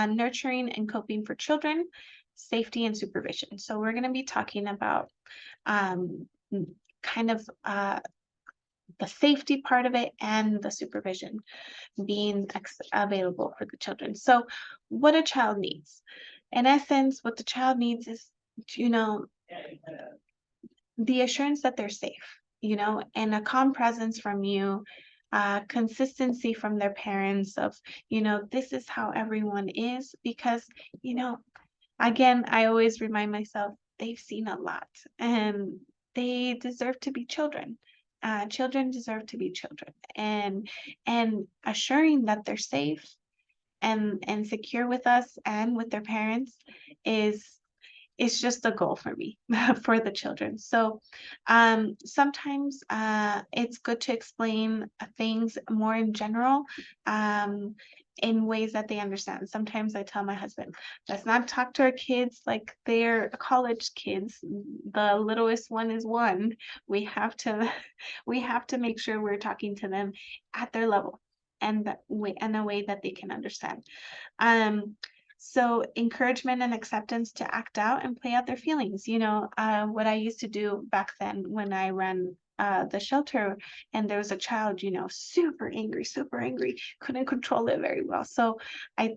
nurturing and coping for children, safety and supervision. So we're going to be talking about um, kind of the safety part of it and the supervision being available for the children. So, what a child needs. In essence, what the child needs is, you know, the assurance that they're safe, and a calm presence from you, consistency from their parents of, this is how everyone is. Because, you know, again, I always remind myself they've seen a lot and they deserve to be children. Children deserve to be children, and assuring that they're safe and secure with us and with their parents is just a goal for me for the children. So sometimes it's good to explain things more in general, in ways that they understand. Sometimes I tell my husband, let's not talk to our kids like they're college kids. The littlest one is one. We have to we have to make sure we're talking to them at their level and that way, in a way that they can understand. Um, so encouragement and acceptance to act out and play out their feelings. What I used to do back then when I ran the shelter, and there was a child, super angry, couldn't control it very well. So I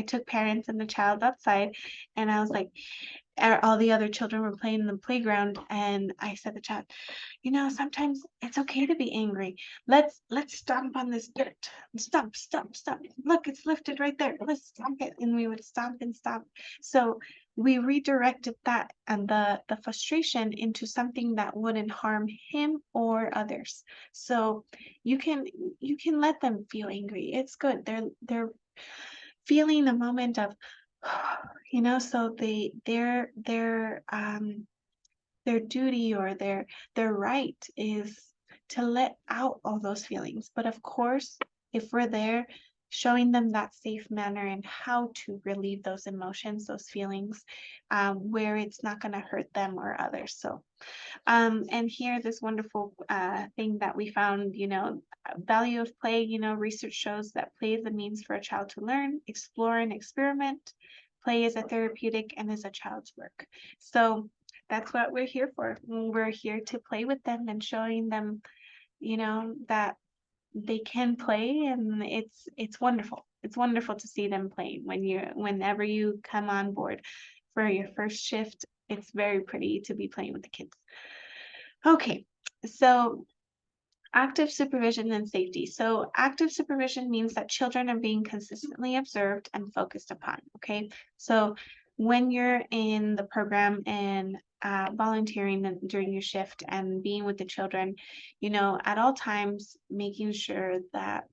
took parents and the child outside, and I was like, all the other children were playing in the playground, and I said to the child, sometimes it's okay to be angry. Let's stomp on this dirt. Stomp, stomp, stomp. Look, it's lifted right there. Let's stomp it. And we would stomp and stomp. So we redirected that and the frustration into something that wouldn't harm him or others. So you can let them feel angry. It's good. They're feeling a moment of so their duty or their right is to let out all those feelings. But of course, if we're there showing them that safe manner and how to relieve those emotions, those feelings, where it's not going to hurt them or others. So and here, this wonderful thing that we found, value of play, research shows that play is a means for a child to learn, explore, and experiment. Play is a therapeutic and is a child's work. So that's what we're here for. We're here to play with them and showing them, that they can play, and it's wonderful. It's wonderful to see them playing whenever you come on board for your first shift. It's very pretty to be playing with the kids. Okay, so active supervision and safety. So active supervision means that children are being consistently observed and focused upon. Okay, so when you're in the program and volunteering during your shift and being with the children, at all times making sure that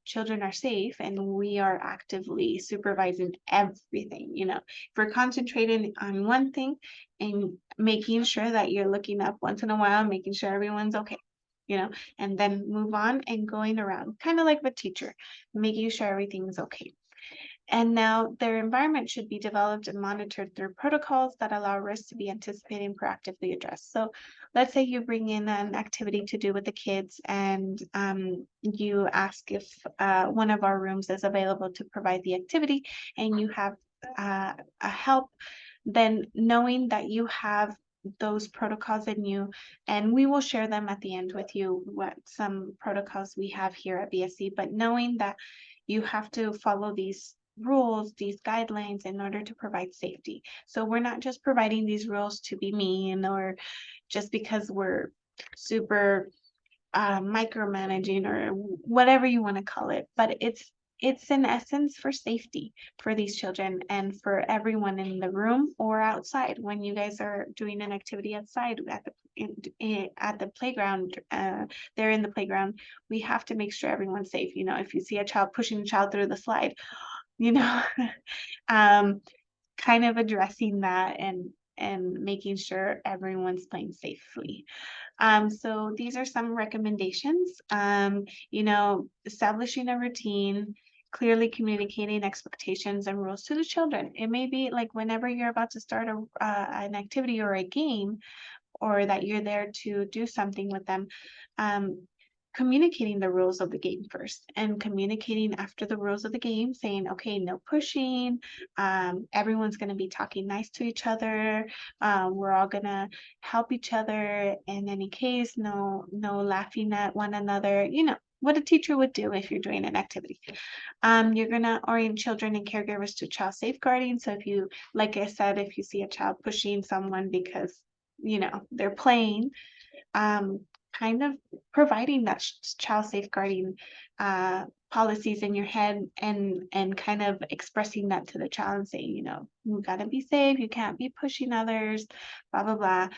children are safe, and we are actively supervising everything. If we're concentrating on one thing and making sure that you're looking up once in a while, making sure everyone's okay, and then move on and going around, kind of like the teacher, making sure everything's okay. And now their environment should be developed and monitored through protocols that allow risks to be anticipated and proactively addressed. So let's say you bring in an activity to do with the kids, and you ask if one of our rooms is available to provide the activity, and you have a help, then knowing that you have those protocols in you, and we will share them at the end with you, what some protocols we have here at BSC, but knowing that you have to follow these rules, these guidelines in order to provide safety. So we're not just providing these rules to be mean or just because we're super micromanaging or whatever you want to call it, but it's in essence for safety for these children and for everyone in the room or outside. When you guys are doing an activity outside at the playground, they're in the playground, we have to make sure everyone's safe. If you see a child pushing a child through the slide, you know um, kind of addressing that and making sure everyone's playing safely. So these are some recommendations. Establishing a routine, clearly communicating expectations and rules to the children. It may be like whenever you're about to start an activity or a game, or that you're there to do something with them, communicating the rules of the game first, and communicating after the rules of the game, saying, okay, no pushing, everyone's going to be talking nice to each other, we're all going to help each other in any case, no laughing at one another, what a teacher would do if you're doing an activity. You're going to orient children and caregivers to child safeguarding. So if you, like I said, if you see a child pushing someone because they're playing, kind of providing that child safeguarding policies in your head, and kind of expressing that to the child and saying, you gotta be safe, you can't be pushing others, blah blah blah.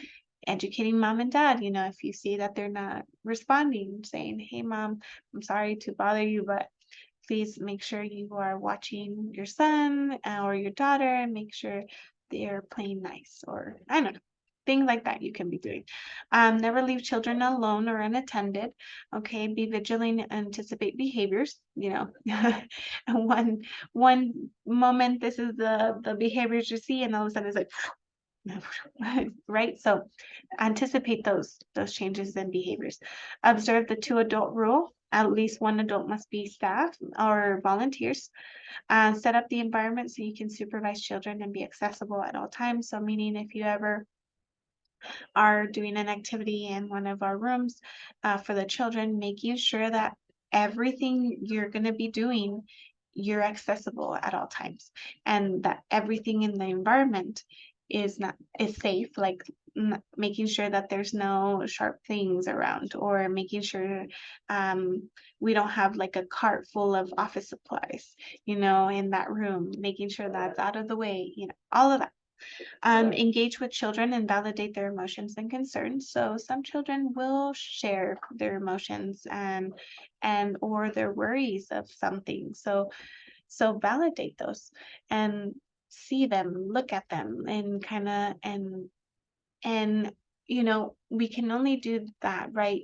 Educating mom and dad, if you see that they're not responding, saying, hey mom, I'm sorry to bother you, but please make sure you are watching your son or your daughter and make sure they're playing nice, or I don't know, things like that you can be doing. Never leave children alone or unattended. Okay, be vigilant and anticipate behaviors. One moment this is the behaviors you see, and all of a sudden it's like right? So anticipate those changes in behaviors. Observe the 2 adult rule. At least 1 adult must be staff or volunteers. Set up the environment so you can supervise children and be accessible at all times. So meaning if you ever are doing an activity in one of our rooms for the children, making sure that everything you're going to be doing, you're accessible at all times, and that everything in the environment is safe, like making sure that there's no sharp things around, or making sure we don't have like a cart full of office supplies in that room, making sure that's out of the way, all of that. Engage with children and validate their emotions and concerns. So some children will share their emotions and or their worries of something. So validate those and see them, look at them, and kind of and we can only do that, right?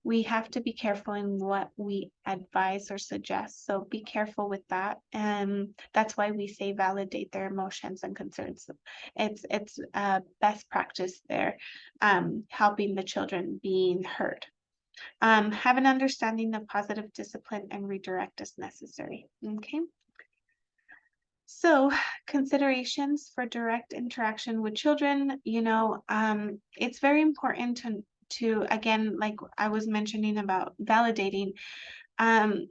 We have to be careful in what we advise or suggest, so be careful with that. And that's why we say validate their emotions and concerns. It's best practice there, helping the children being heard. Have an understanding of positive discipline and redirect as necessary. Okay. So considerations for direct interaction with children, it's very important to again, like I was mentioning about validating, um,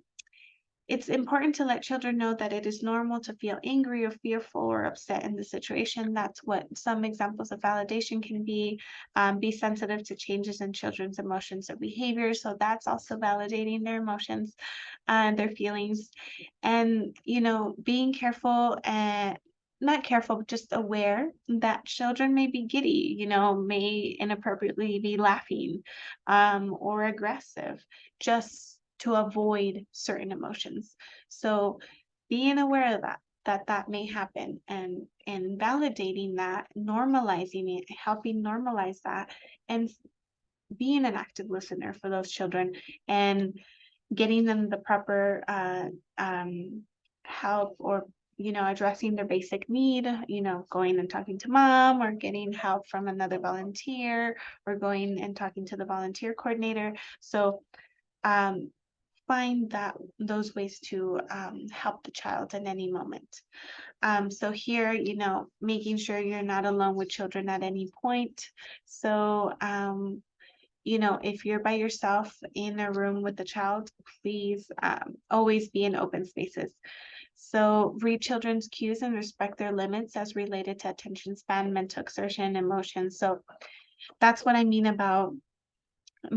it's important to let children know that it is normal to feel angry or fearful or upset in the situation. That's what some examples of validation can be. Be sensitive to changes in children's emotions or behaviors. So that's also validating their emotions and their feelings. And, being careful and not careful, but just aware that children may be giddy, may inappropriately be laughing or aggressive, just to avoid certain emotions. So being aware of that may happen, and validating that, normalizing it, helping normalize that, and being an active listener for those children, and getting them the proper help, or addressing their basic need, going and talking to mom, or getting help from another volunteer, or going and talking to the volunteer coordinator. So find those ways to help the child in any moment. So here, making sure you're not alone with children at any point. So if you're by yourself in a room with the child, please always be in open spaces. So read children's cues and respect their limits as related to attention span, mental exertion, emotions. So that's what I mean about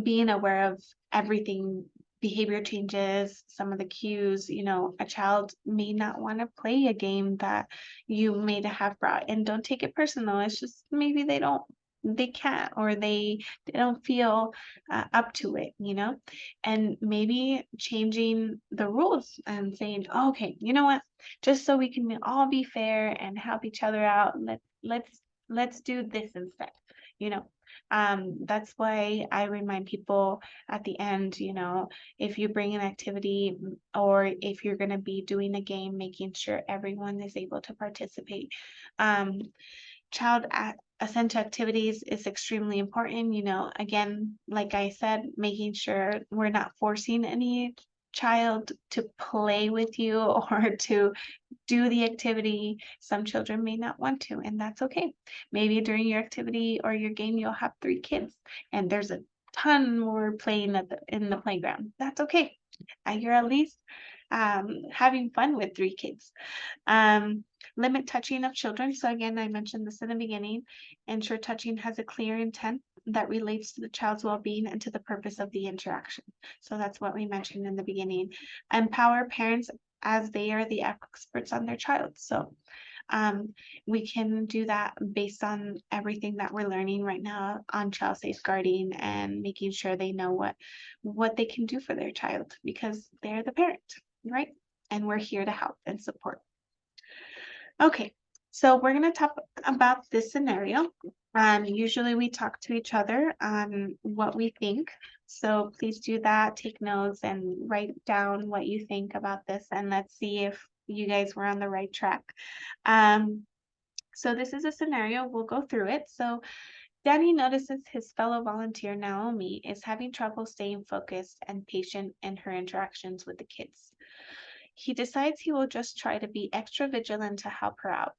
being aware of everything, behavior changes, some of the cues. A child may not want to play a game that you may have brought, and don't take it personal. It's just maybe they can't, or they don't feel up to it, and maybe changing the rules and saying, oh, okay, you know what, just so we can all be fair and help each other out, let's do this instead. That's why I remind people at the end, if you bring an activity, or if you're going to be doing a game, making sure everyone is able to participate. child assent to activities is extremely important. You know, again, like I said, making sure we're not forcing any child to play with you or to do the activity. Some children may not want to, and that's okay. Maybe during your activity or your game, you'll have 3 kids, and there's a ton more playing in the playground. That's okay. You're at least having fun with 3 kids. Limit touching of children. So again, I mentioned this in the beginning. Ensure touching has a clear intent that relates to the child's well-being and to the purpose of the interaction. So that's what we mentioned in the beginning. Empower parents as they are the experts on their child. So we can do that based on everything that we're learning right now on child safeguarding and making sure they know what they can do for their child because they're the parent, right? And we're here to help and support. Okay, so we're going to talk about this scenario. Usually we talk to each other on what we think. So please do that, take notes and write down what you think about this, and let's see if you guys were on the right track. So this is a scenario, we'll go through it. So Danny notices his fellow volunteer Naomi is having trouble staying focused and patient in her interactions with the kids. He decides he will just try to be extra vigilant to help her out.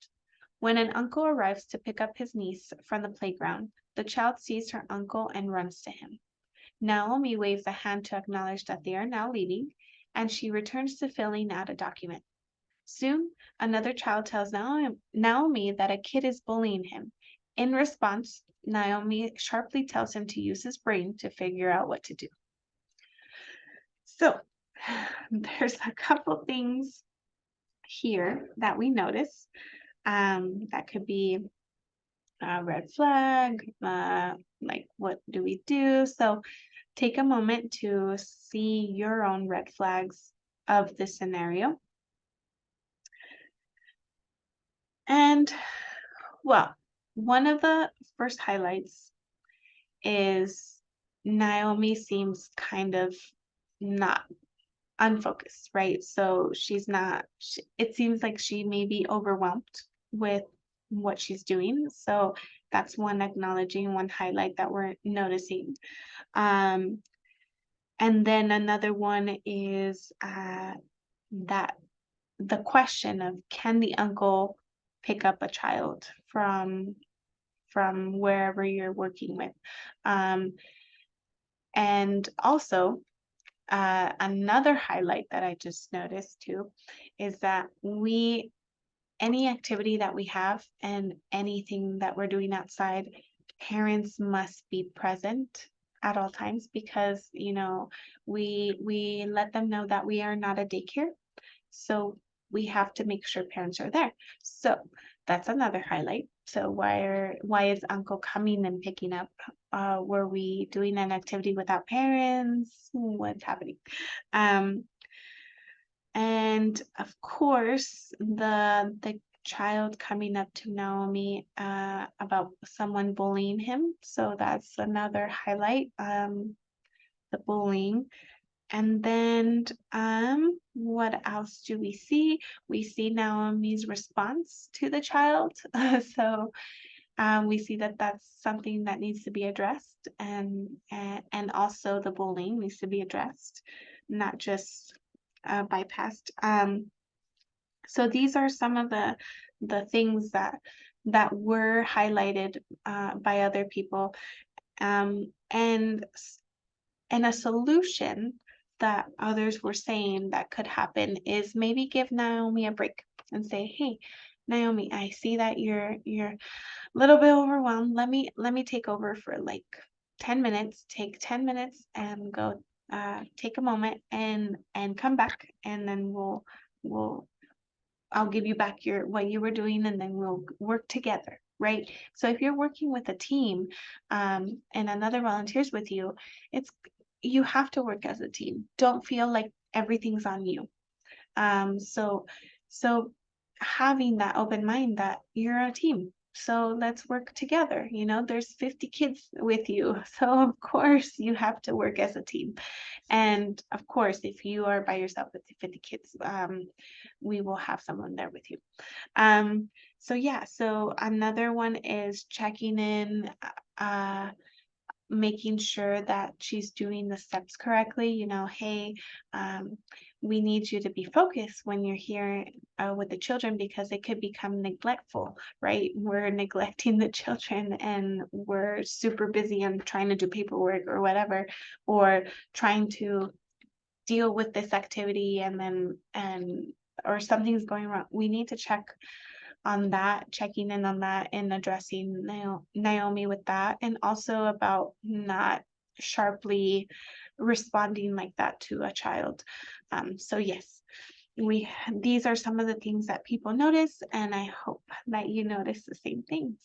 When an uncle arrives to pick up his niece from the playground, the child sees her uncle and runs to him. Naomi waves a hand to acknowledge that they are now leaving, and she returns to filling out a document. Soon, another child tells Naomi that a kid is bullying him. In response, Naomi sharply tells him to use his brain to figure out what to do. So, there's a couple things here that we notice. That could be a red flag, like what do we do? So take a moment to see your own red flags of this scenario. And well, one of the first highlights is Naomi seems kind of not unfocused, right? So she's not, it seems like she may be overwhelmed with what she's doing. So that's one acknowledging, one highlight that we're noticing. And then another one is that the question of can the uncle pick up a child from wherever you're working with? And also, another highlight that I just noticed too is that any activity that we have and anything that we're doing outside, parents must be present at all times because, you know, we let them know that we are not a daycare. So we have to make sure parents are there. So that's another highlight. So why is uncle coming and picking up? Were we doing an activity without parents? What's happening? And of course, the child coming up to Naomi about someone bullying him. So that's another highlight, the bullying. And then what else do we see? We see Naomi's response to the child. So we see that that's something that needs to be addressed, and also the bullying needs to be addressed, not just bypassed. So these are some of the things that were highlighted by other people, and a solution that others were saying that could happen is maybe give Naomi a break and say, hey, Naomi, I see that you're a little bit overwhelmed. Let me take over for like 10 minutes. Take 10 minutes and go take a moment and come back, and then I'll give you back what you were doing, and then we'll work together, right? So if you're working with a team and another volunteers with you, you have to work as a team. Don't feel like everything's on you. So having that open mind that you're a team. So let's work together. You know, there's 50 kids with you. So of course you have to work as a team. And of course, if you are by yourself with 50 kids, we will have someone there with you. So yeah, so another one is checking in, uh, making sure that she's doing the steps correctly. Hey, um, we need you to be focused when you're here with the children because it could become neglectful, right? We're neglecting the children and we're super busy and trying to do paperwork or whatever, or trying to deal with this activity or something's going wrong. We need to check on that, checking in on that and addressing Naomi with that, and also about not sharply responding like that to a child. So yes, these are some of the things that people notice, and I hope that you notice the same things.